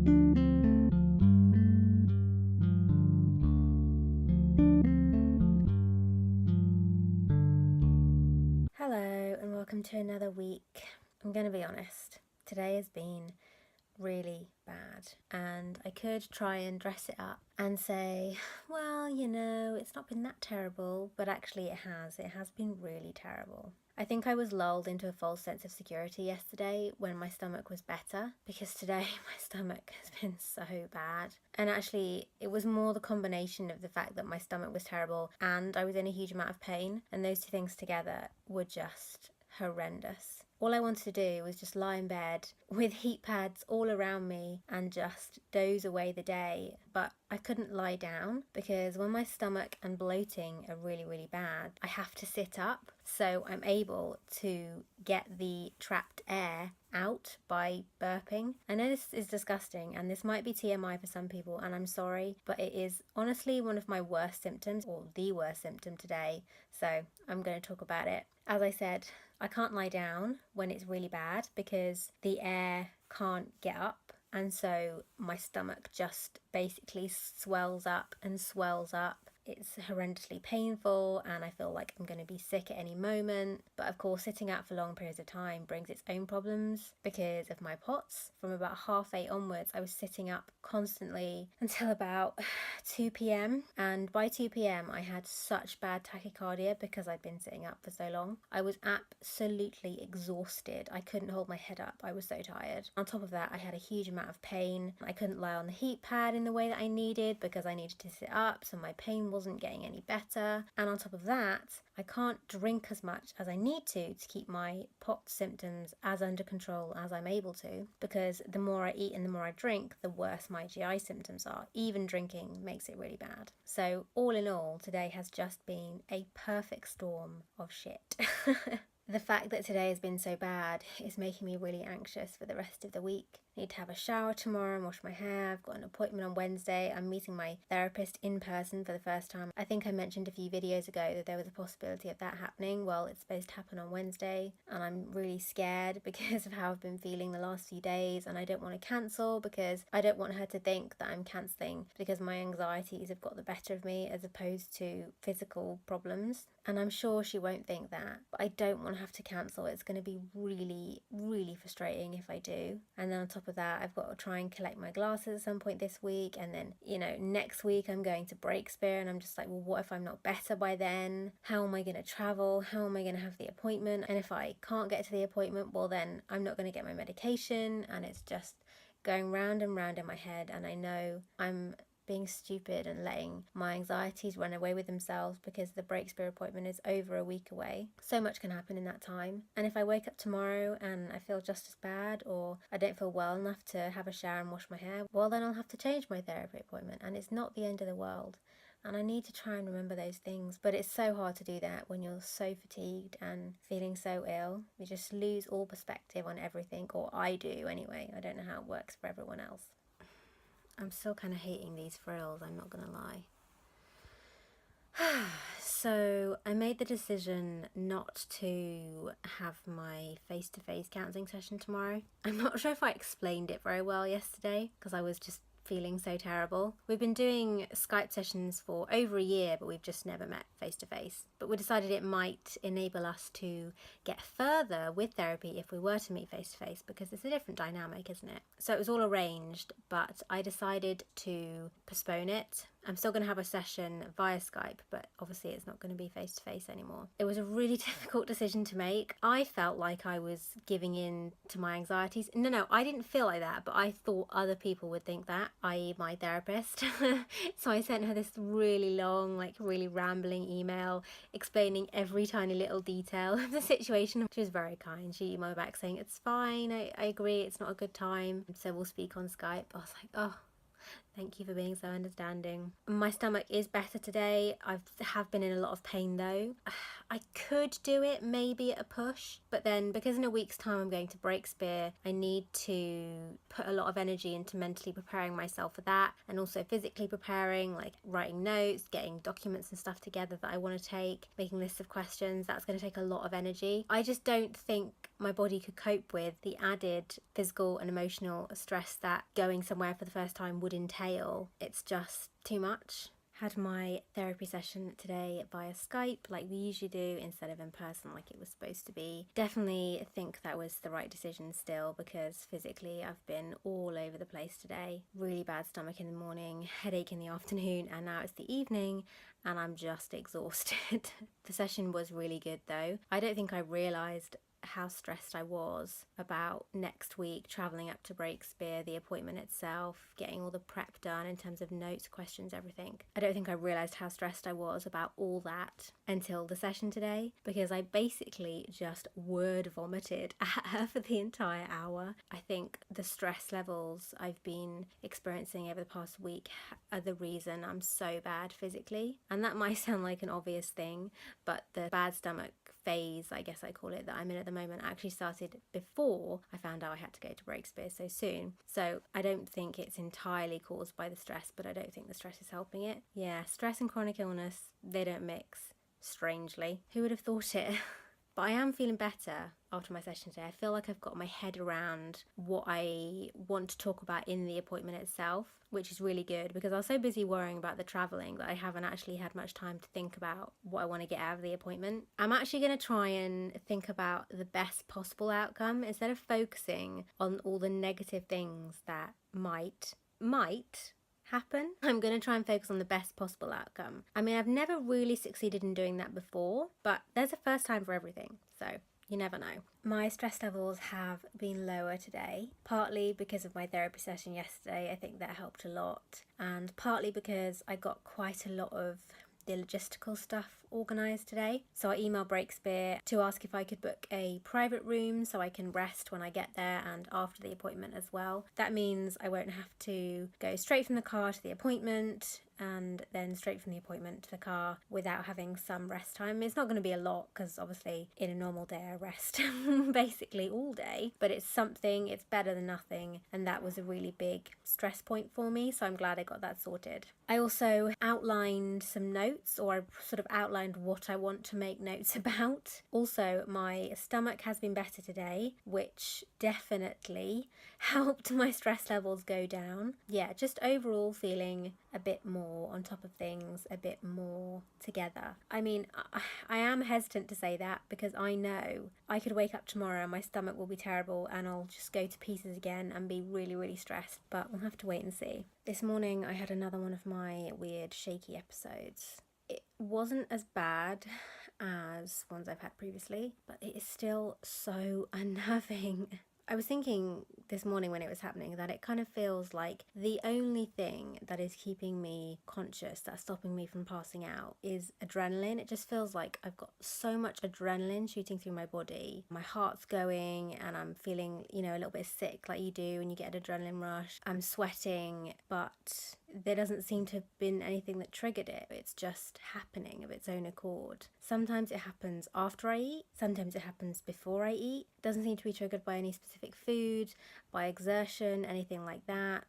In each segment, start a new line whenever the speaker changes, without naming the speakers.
Hello and welcome to another week. I'm going to be honest, today has been really bad and I could try and dress it up and say, well, it's not been that terrible, but actually it has been really terrible. I think I was lulled into a false sense of security yesterday when my stomach was better, because today my stomach has been so bad. And actually it was more the combination of the fact that my stomach was terrible and I was in a huge amount of pain, and those two things together were just horrendous. All I wanted to do was just lie in bed with heat pads all around me and just doze away the day. But I couldn't lie down because when my stomach and bloating are really, really bad, I have to sit up. So I'm able to get the trapped air out by burping. I know this is disgusting and this might be TMI for some people, and I'm sorry, but it is honestly one of my worst symptoms, or the worst symptom today. So I'm going to talk about it. As I said, I can't lie down when it's really bad because the air can't get up, and so my stomach just basically swells up and swells up. It's horrendously painful and I feel like I'm going to be sick at any moment. But of course, sitting out for long periods of time brings its own problems because of my POTS. From about 8:30 onwards, I was sitting up constantly until about 2 p.m. And by 2 p.m, I had such bad tachycardia because I'd been sitting up for so long. I was absolutely exhausted. I couldn't hold my head up. I was so tired. On top of that, I had a huge amount of pain. I couldn't lie on the heat pad in the way that I needed because I needed to sit up, so my pain wasn't getting any better. And on top of that, I can't drink as much as I need to keep my POTS symptoms as under control as I'm able to, because the more I eat and the more I drink, the worse my GI symptoms are. Even drinking makes it really bad. So all in all, today has just been a perfect storm of shit. The fact that today has been so bad is making me really anxious for the rest of the week. I need to have a shower tomorrow and wash my hair. I've got an appointment on Wednesday. I'm meeting my therapist in person for the first time. I think I mentioned a few videos ago that there was a possibility of that happening. Well, it's supposed to happen on Wednesday and I'm really scared because of how I've been feeling the last few days, and I don't want to cancel because I don't want her to think that I'm cancelling because my anxieties have got the better of me as opposed to physical problems. And I'm sure she won't think that, but I don't want to have to cancel. It's going to be really, really frustrating if I do. And then on top of that, I've got to try and collect my glasses at some point this week. And then, next week I'm going to Breakspire, and I'm just like, well, what if I'm not better by then? How am I going to travel? How am I going to have the appointment? And if I can't get to the appointment, well, then I'm not going to get my medication. And it's just going round and round in my head. And I know I'm being stupid and letting my anxieties run away with themselves because the Breakspire appointment is over a week away. So much can happen in that time. And if I wake up tomorrow and I feel just as bad, or I don't feel well enough to have a shower and wash my hair, well, then I'll have to change my therapy appointment, and it's not the end of the world. And I need to try and remember those things, but it's so hard to do that when you're so fatigued and feeling so ill. You just lose all perspective on everything, or I do anyway. I don't know how it works for everyone else. I'm still kind of hating these frills, I'm not going to lie. So I made the decision not to have my face-to-face counselling session tomorrow. I'm not sure if I explained it very well yesterday because I was just feeling so terrible. We've been doing Skype sessions for over a year, but we've just never met face to face. But we decided it might enable us to get further with therapy if we were to meet face to face, because it's a different dynamic, isn't it? So it was all arranged, but I decided to postpone it. I'm still going to have a session via Skype, but obviously it's not going to be face to face anymore. It was a really difficult decision to make. I felt like I was giving in to my anxieties. No, I didn't feel like that, but I thought other people would think that, i.e. my therapist. So I sent her this really long, really rambling email explaining every tiny little detail of the situation. She was very kind. She emailed back saying, it's fine, I agree, it's not a good time, so we'll speak on Skype. I was like, oh, Thank you for being so understanding. My stomach is better today. I have been in a lot of pain though. I could do it maybe at a push, but then because in a week's time I'm going to Breakspear, I need to put a lot of energy into mentally preparing myself for that, and also physically preparing, like writing notes, getting documents and stuff together that I want to take, making lists of questions. That's going to take a lot of energy. I just don't think my body could cope with the added physical and emotional stress that going somewhere for the first time would entail. It's just too much. Had my therapy session today via Skype like we usually do instead of in person like it was supposed to be. Definitely think that was the right decision still, because physically I've been all over the place today. Really bad stomach in the morning, headache in the afternoon, and now it's the evening and I'm just exhausted. The session was really good though. I don't think I realised how stressed I was about next week, travelling up to Breakspear, the appointment itself, getting all the prep done in terms of notes, questions, everything. I don't think I realised how stressed I was about all that until the session today, because I basically just word vomited at her for the entire hour. I think the stress levels I've been experiencing over the past week are the reason I'm so bad physically. And that might sound like an obvious thing, but the bad stomach phase, I guess I call it, that I'm in at the moment actually started before I found out I had to go to Breakspear so soon. So I don't think it's entirely caused by the stress, but I don't think the stress is helping it. Yeah, stress and chronic illness, they don't mix, strangely. Who would have thought it? But I am feeling better after my session today. I feel like I've got my head around what I want to talk about in the appointment itself, which is really good, because I was so busy worrying about the travelling that I haven't actually had much time to think about what I want to get out of the appointment. I'm actually going to try and think about the best possible outcome instead of focusing on all the negative things that might happen. I'm going to try and focus on the best possible outcome. I mean, I've never really succeeded in doing that before, but there's a first time for everything, so you never know. My stress levels have been lower today, partly because of my therapy session yesterday. I think that helped a lot, and partly because I got quite a lot of the logistical stuff organised today. So I emailed Breakspear to ask if I could book a private room so I can rest when I get there and after the appointment as well. That means I won't have to go straight from the car to the appointment and then straight from the appointment to the car without having some rest time. It's not going to be a lot, because obviously in a normal day I rest basically all day, but it's something, it's better than nothing, and that was a really big stress point for me, so I'm glad I got that sorted. I also outlined some notes, or I sort of outlined what I want to make notes about. Also, my stomach has been better today, which definitely helped my stress levels go down. Yeah, just overall feeling a bit more on top of things, a bit more together. I mean, I am hesitant to say that because I know I could wake up tomorrow and my stomach will be terrible and I'll just go to pieces again and be really, really stressed, but we'll have to wait and see. This morning I had another one of my weird shaky episodes. It wasn't as bad as ones I've had previously, but it is still so unnerving. I was thinking this morning when it was happening that it kind of feels like the only thing that is keeping me conscious, that's stopping me from passing out, is adrenaline. It just feels like I've got so much adrenaline shooting through my body. My heart's going and I'm feeling, a little bit sick like you do when you get an adrenaline rush. I'm sweating, but there doesn't seem to have been anything that triggered it. It's just happening of its own accord. Sometimes it happens after I eat, sometimes it happens before I eat. It doesn't seem to be triggered by any specific food, by exertion, anything like that.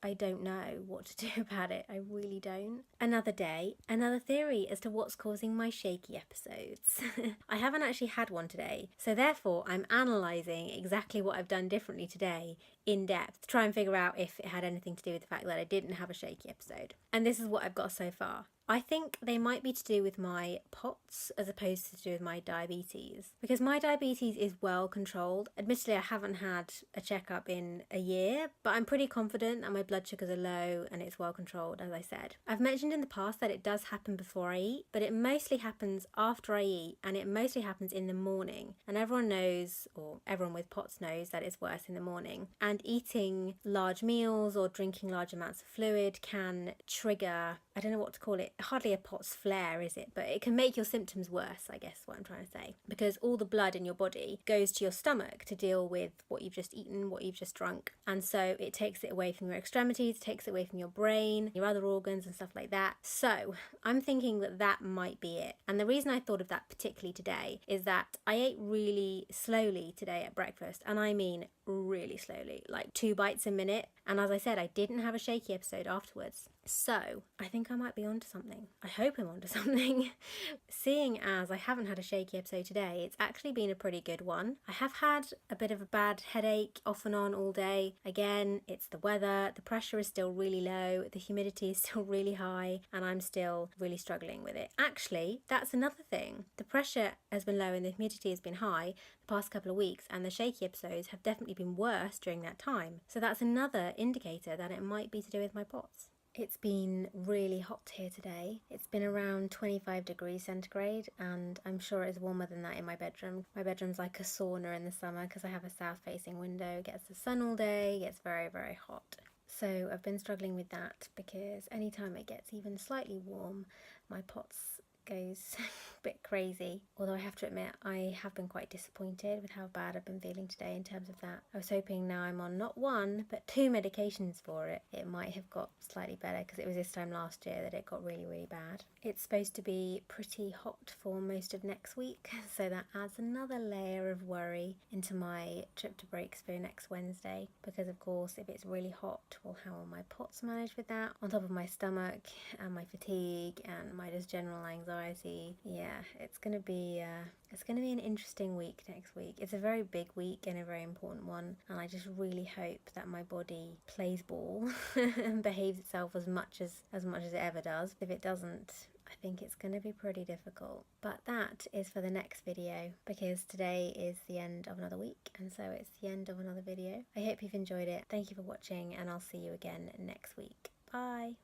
I don't know what to do about it. I really don't. Another day, another theory as to what's causing my shaky episodes. I haven't actually had one today, so therefore I'm analysing exactly what I've done differently today in depth to try and figure out if it had anything to do with the fact that I didn't have a shaky episode. And this is what I've got so far. I think they might be to do with my POTS as opposed to do with my diabetes, because my diabetes is well controlled. Admittedly, I haven't had a checkup in a year, but I'm pretty confident that my blood sugars are low and it's well controlled, as I said. I've mentioned in the past that it does happen before I eat, but it mostly happens after I eat, and it mostly happens in the morning. And everyone knows, or everyone with POTS knows, that it's worse in the morning. And eating large meals or drinking large amounts of fluid can trigger I don't know what to call it, hardly a POTS flare, is it? But it can make your symptoms worse, I guess, what I'm trying to say. Because all the blood in your body goes to your stomach to deal with what you've just eaten, what you've just drunk. And so it takes it away from your extremities, takes it away from your brain, your other organs and stuff like that. So I'm thinking that that might be it. And the reason I thought of that particularly today is that I ate really slowly today at breakfast. And I mean really slowly, like 2 bites a minute. And as I said, I didn't have a shaky episode afterwards. So I think I might be onto something. I hope I'm onto something. Seeing as I haven't had a shaky episode today, it's actually been a pretty good one. I have had a bit of a bad headache off and on all day. Again, it's the weather, the pressure is still really low, the humidity is still really high, and I'm still really struggling with it. Actually, that's another thing. The pressure has been low and the humidity has been high the past couple of weeks, and the shaky episodes have definitely been worse during that time. So that's another indicator that it might be to do with my POTS. It's been really hot here today. It's been around 25 degrees centigrade, and I'm sure it's warmer than that in my bedroom. My bedroom's like a sauna in the summer because I have a south-facing window. It gets the sun all day, it gets very, very hot. So I've been struggling with that because anytime it gets even slightly warm, my POTS goes a bit crazy. Although I have to admit, I have been quite disappointed with how bad I've been feeling today in terms of that. I was hoping now I'm on not 1 but 2 medications for it, it might have got slightly better, because it was this time last year that it got really, really bad. It's supposed to be pretty hot for most of next week, so that adds another layer of worry into my trip to Breaksville next Wednesday, because of course if it's really hot, well, how will my POTS manage with that? On top of my stomach and my fatigue and my just general anxiety. Yeah, it's gonna be an interesting week next week. It's a very big week and a very important one, and I just really hope that my body plays ball and behaves itself as much as it ever does. If it doesn't, I think it's going to be pretty difficult. But that is for the next video, because today is the end of another week, and so it's the end of another video. I hope you've enjoyed it. Thank you for watching, and I'll see you again next week. Bye.